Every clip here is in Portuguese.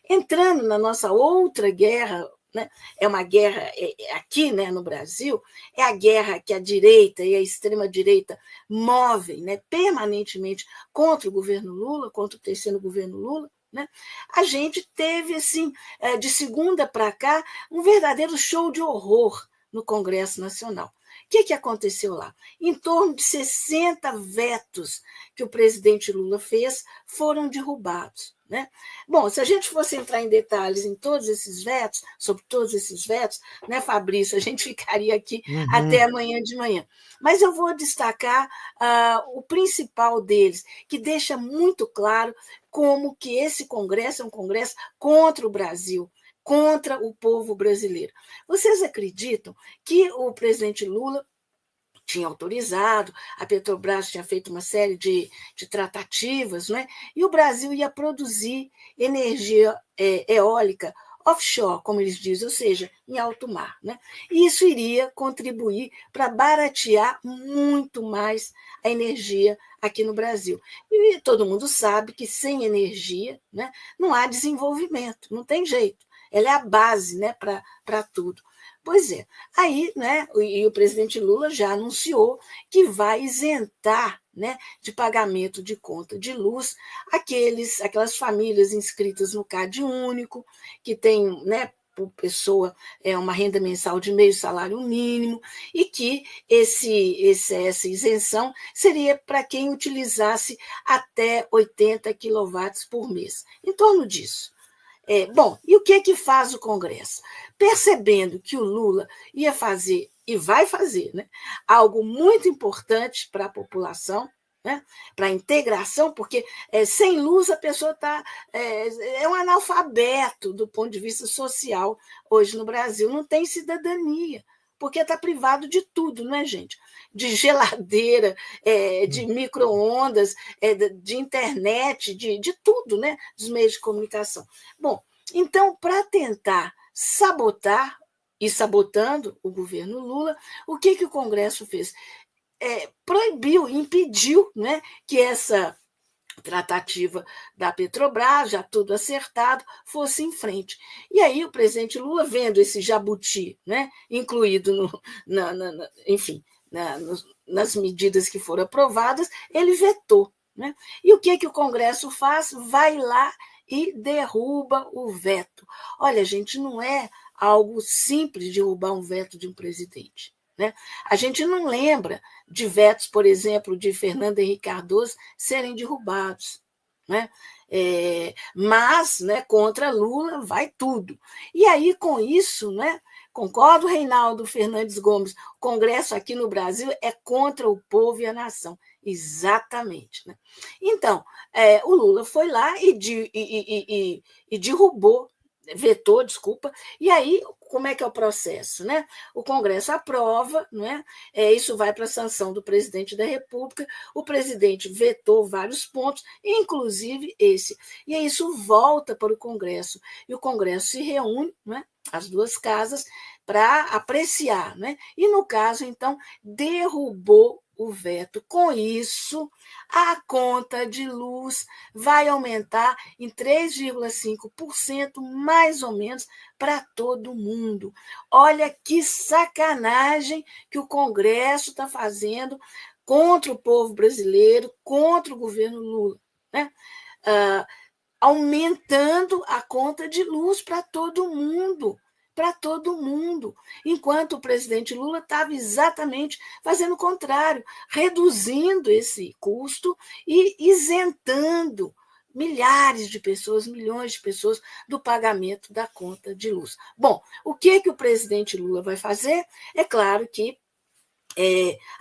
entrando na nossa outra guerra, né? É uma guerra aqui, né, no Brasil, é a guerra que a direita e a extrema-direita movem, né, permanentemente contra o governo Lula, contra o terceiro governo Lula. Né? A gente teve, assim, de segunda para cá, um verdadeiro show de horror no Congresso Nacional. O que aconteceu lá? Em torno de 60 vetos que o presidente Lula fez foram derrubados. Né? Bom, se a gente fosse entrar em detalhes em todos esses vetos, sobre todos esses vetos, né, Fabrício, a gente ficaria aqui até amanhã de manhã. Mas eu vou destacar o principal deles, que deixa muito claro como que esse Congresso é um Congresso contra o Brasil, contra o povo brasileiro. Vocês acreditam que o presidente Lula tinha autorizado, a Petrobras tinha feito uma série de tratativas, né? E o Brasil ia produzir energia eólica offshore, como eles dizem, ou seja, em alto mar. Né? E isso iria contribuir para baratear muito mais a energia aqui no Brasil. E todo mundo sabe que sem energia, né, não há desenvolvimento, não tem jeito. Ela é a base, né, para tudo. Pois é. Aí, né, e o presidente Lula já anunciou que vai isentar, né, de pagamento de conta de luz aquelas famílias inscritas no Cade Único, que tem, né, por pessoa uma renda mensal de meio salário mínimo, e que essa isenção seria para quem utilizasse até 80 quilowatts por mês, em torno disso. Bom, e o que faz o Congresso? Percebendo que o Lula ia fazer, e vai fazer, né, algo muito importante para a população, né, para a integração, porque sem luz a pessoa é um analfabeto do ponto de vista social hoje no Brasil, não tem cidadania, porque está privado de tudo, né, gente? De geladeira, de micro-ondas, de internet, de tudo, né? Dos meios de comunicação. Bom, então, para tentar sabotar, e sabotando o governo Lula, o que o Congresso fez? Proibiu, impediu, né, que essa tratativa da Petrobras, já tudo acertado, fosse em frente. E aí o presidente Lula, vendo esse jabuti, né, incluído enfim, nas medidas que foram aprovadas, ele vetou. Né? E o que o Congresso faz? Vai lá e derruba o veto. Olha, gente, não é algo simples derrubar um veto de um presidente. Né? A gente não lembra de vetos, por exemplo, de Fernando Henrique Cardoso serem derrubados. Né? Mas, né, contra Lula vai tudo. E aí, com isso, né, concordo, Reinaldo Fernandes Gomes, o Congresso aqui no Brasil é contra o povo e a nação. Exatamente. Né? Então, o Lula foi lá e derrubou, vetou, desculpa, e aí como é que é o processo? Né? O Congresso aprova, né? Isso vai para a sanção do presidente da República, o presidente vetou vários pontos, inclusive esse, e aí isso volta para o Congresso, e o Congresso se reúne, né? As duas casas, para apreciar. Né? E, no caso, então, derrubou o veto. Com isso, a conta de luz vai aumentar em 3,5%, mais ou menos, para todo mundo. Olha que sacanagem que o Congresso está fazendo contra o povo brasileiro, contra o governo Lula. Né? Aumentando a conta de luz para todo mundo. Para todo mundo, enquanto o presidente Lula estava exatamente fazendo o contrário, reduzindo esse custo e isentando milhares de pessoas, milhões de pessoas do pagamento da conta de luz. Bom, o que o presidente Lula vai fazer? É claro que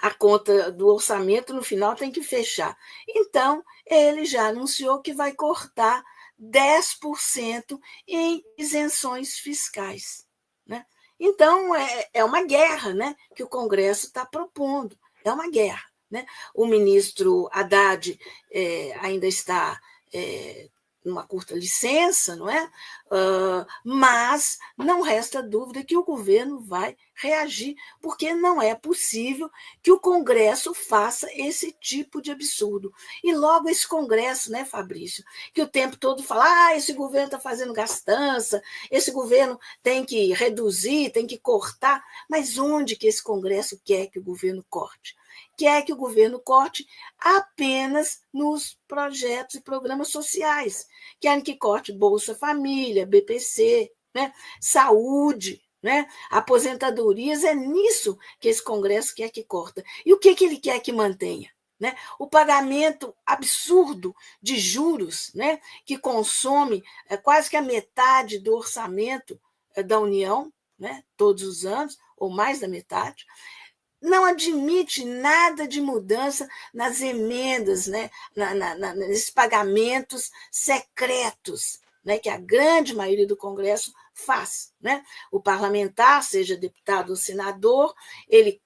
a conta do orçamento no final tem que fechar. Então, ele já anunciou que vai cortar 10% em isenções fiscais. Né? Então, é uma guerra, né, que o Congresso está propondo, é uma guerra. Né? O ministro Haddad ainda está numa curta licença, não é? Mas não resta dúvida que o governo vai reagir, porque não é possível que o Congresso faça esse tipo de absurdo. E logo esse Congresso, né, Fabrício, que o tempo todo fala, esse governo está fazendo gastança, esse governo tem que reduzir, tem que cortar, mas onde que esse Congresso quer que o governo corte? Quer que o governo corte apenas nos projetos e programas sociais. Querem que corte Bolsa Família, BPC, né? Saúde, né? Aposentadorias, é nisso que esse Congresso quer que corta. E o que ele quer que mantenha? Né? O pagamento absurdo de juros, né? Que consome quase que a metade do orçamento da União, né? Todos os anos, ou mais da metade, não admite nada de mudança nas emendas, né? Nesses pagamentos secretos, né? Que a grande maioria do Congresso faz. Né? O parlamentar, seja deputado ou senador, ele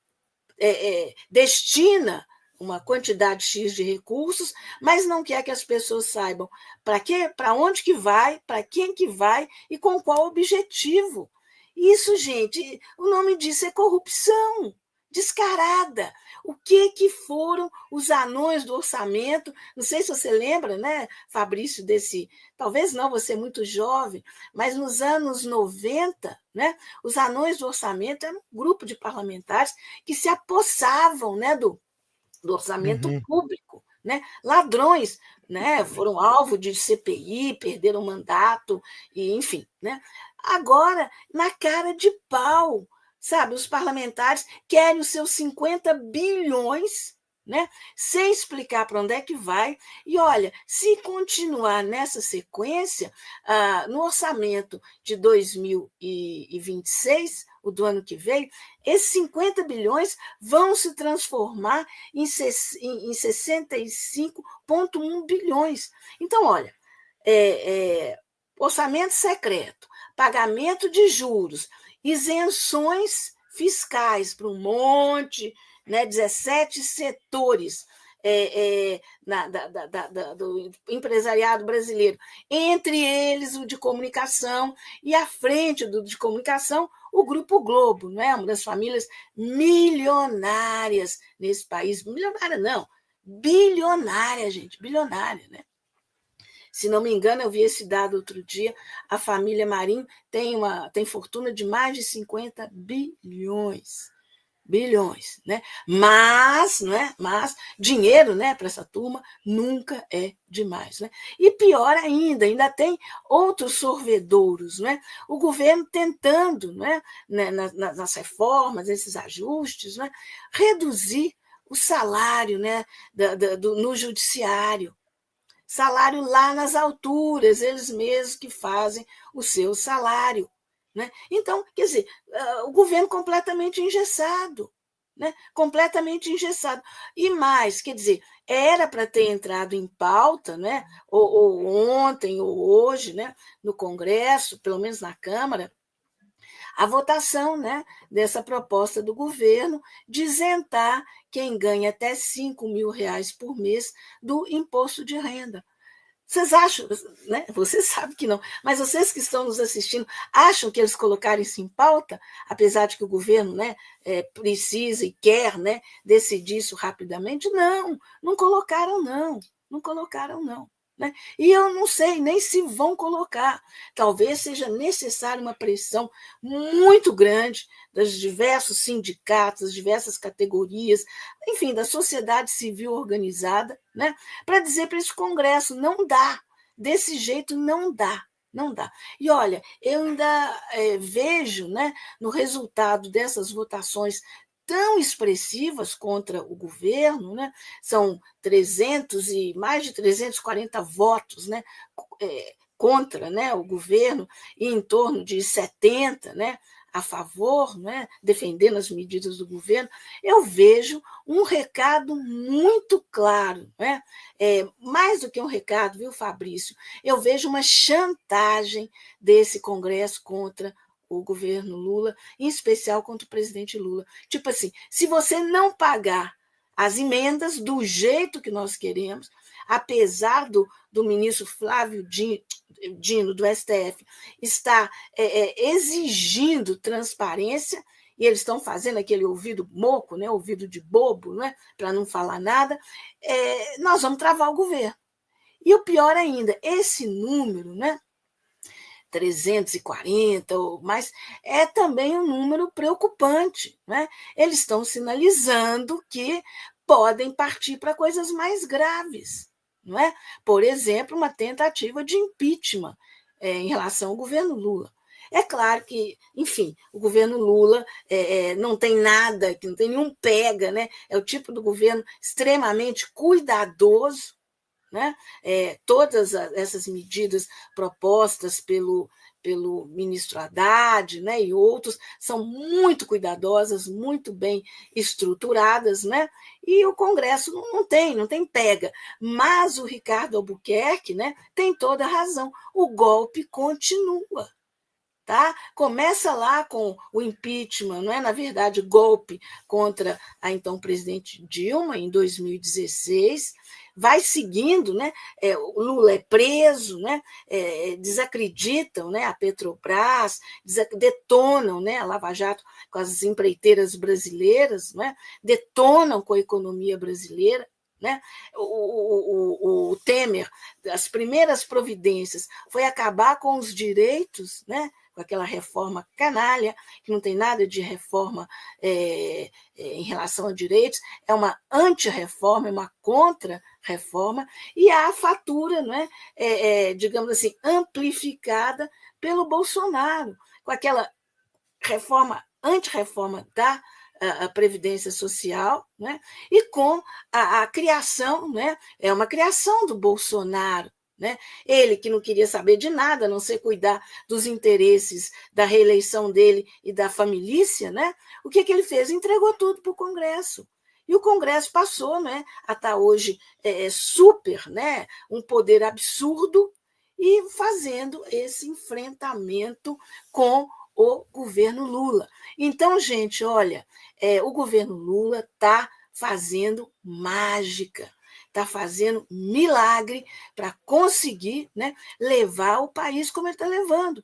destina uma quantidade X de recursos, mas não quer que as pessoas saibam para quê, para onde que vai, para quem que vai e com qual objetivo. Isso, gente, o nome disso é corrupção descarada. O que foram os anões do orçamento? Não sei se você lembra, né, Fabrício, desse. Talvez não, você é muito jovem, mas nos anos 90, né, os anões do orçamento eram um grupo de parlamentares que se apossavam, né, do orçamento público. Né? Ladrões, né? Foram alvo de CPI, perderam mandato, e enfim. Né? Agora, na cara de pau, sabe? Os parlamentares querem os seus 50 bilhões, né? Sem explicar para onde é que vai. E olha, se continuar nessa sequência, no orçamento de 2026, o do ano que vem, esses 50 bilhões vão se transformar em 65,1 bilhões. Então, olha, orçamento secreto, pagamento de juros, isenções fiscais para um monte, né, 17 setores do empresariado brasileiro, entre eles o de comunicação, e à frente do de comunicação, o Grupo Globo, não é? Uma das famílias milionárias nesse país. Milionária não, bilionária, gente, bilionária, né? Se não me engano, eu vi esse dado outro dia, a família Marinho tem fortuna de mais de 50 bilhões. Bilhões, né? Mas dinheiro, né, para essa turma nunca é demais, né? E pior ainda tem outros sorvedouros, né? O governo tentando, né, nas reformas, esses ajustes, né, reduzir o salário, né, no judiciário. Salário lá nas alturas, eles mesmos que fazem o seu salário. Né? Então, quer dizer, o governo completamente engessado. Né? Completamente engessado. E mais, quer dizer, era para ter entrado em pauta, né? ou ontem, ou hoje, né? No Congresso, pelo menos na Câmara, a votação, né, dessa proposta do governo de isentar quem ganha até R$ 5.000 por mês do imposto de renda. Vocês acham, né? Você sabe que não, mas vocês que estão nos assistindo acham que eles colocaram isso em pauta, apesar de que o governo, né, precisa e quer, né, decidir isso rapidamente? Não, não colocaram, não. Não colocaram, não. Né? E eu não sei nem se vão colocar. Talvez seja necessária uma pressão muito grande dos diversos sindicatos, das diversas categorias, enfim, da sociedade civil organizada, né? Para dizer para esse Congresso, não dá, desse jeito não dá. Não dá. E olha, eu ainda vejo, né, no resultado dessas votações tão expressivas contra o governo, né? São 300 e mais de 340 votos, né? Contra, né, o governo, e em torno de 70, né, a favor, né, defendendo as medidas do governo. Eu vejo um recado muito claro, né? Mais do que um recado, viu, Fabrício? Eu vejo uma chantagem desse Congresso contra o governo Lula, em especial contra o presidente Lula. Tipo assim, se você não pagar as emendas do jeito que nós queremos, apesar do ministro Flávio Dino, do STF, estar exigindo transparência, e eles estão fazendo aquele ouvido moco, né, ouvido de bobo, né, para não falar nada, nós vamos travar o governo. E o pior ainda, esse número, né, 340 ou mais, é também um número preocupante. Né? Eles estão sinalizando que podem partir para coisas mais graves. Não é? Por exemplo, uma tentativa de impeachment em relação ao governo Lula. É claro que, enfim, o governo Lula não tem nada, não tem nenhum pega, né? É o tipo do governo extremamente cuidadoso, né? Todas essas medidas propostas pelo ministro Haddad, né, e outros são muito cuidadosas, muito bem estruturadas, né? E o Congresso não tem pega. Mas o Ricardo Albuquerque, né, tem toda a razão. O golpe continua. Tá? Começa lá com o impeachment, não é? Na verdade, golpe contra a então presidente Dilma em 2016, vai seguindo, né? O Lula é preso, né? Desacreditam, né? A Petrobras, detonam, né? A Lava Jato com as empreiteiras brasileiras, né? Detonam com a economia brasileira. Né? O Temer, as primeiras providências foi acabar com os direitos, né? Com aquela reforma canalha, que não tem nada de reforma em relação a direitos, é uma anti-reforma, é uma contra-reforma, e a fatura, não é? Digamos assim, amplificada pelo Bolsonaro, com aquela reforma, anti-reforma da a Previdência Social, né? E com a criação, né? É uma criação do Bolsonaro. Né? Ele que não queria saber de nada, a não ser cuidar dos interesses da reeleição dele e da família, né? O que ele fez? Entregou tudo para o Congresso. E o Congresso passou, né, a estar hoje super, né, um poder absurdo, e fazendo esse enfrentamento com o governo Lula. Então, gente, olha, o governo Lula está fazendo mágica, está fazendo milagre para conseguir, né, levar o país como ele está levando.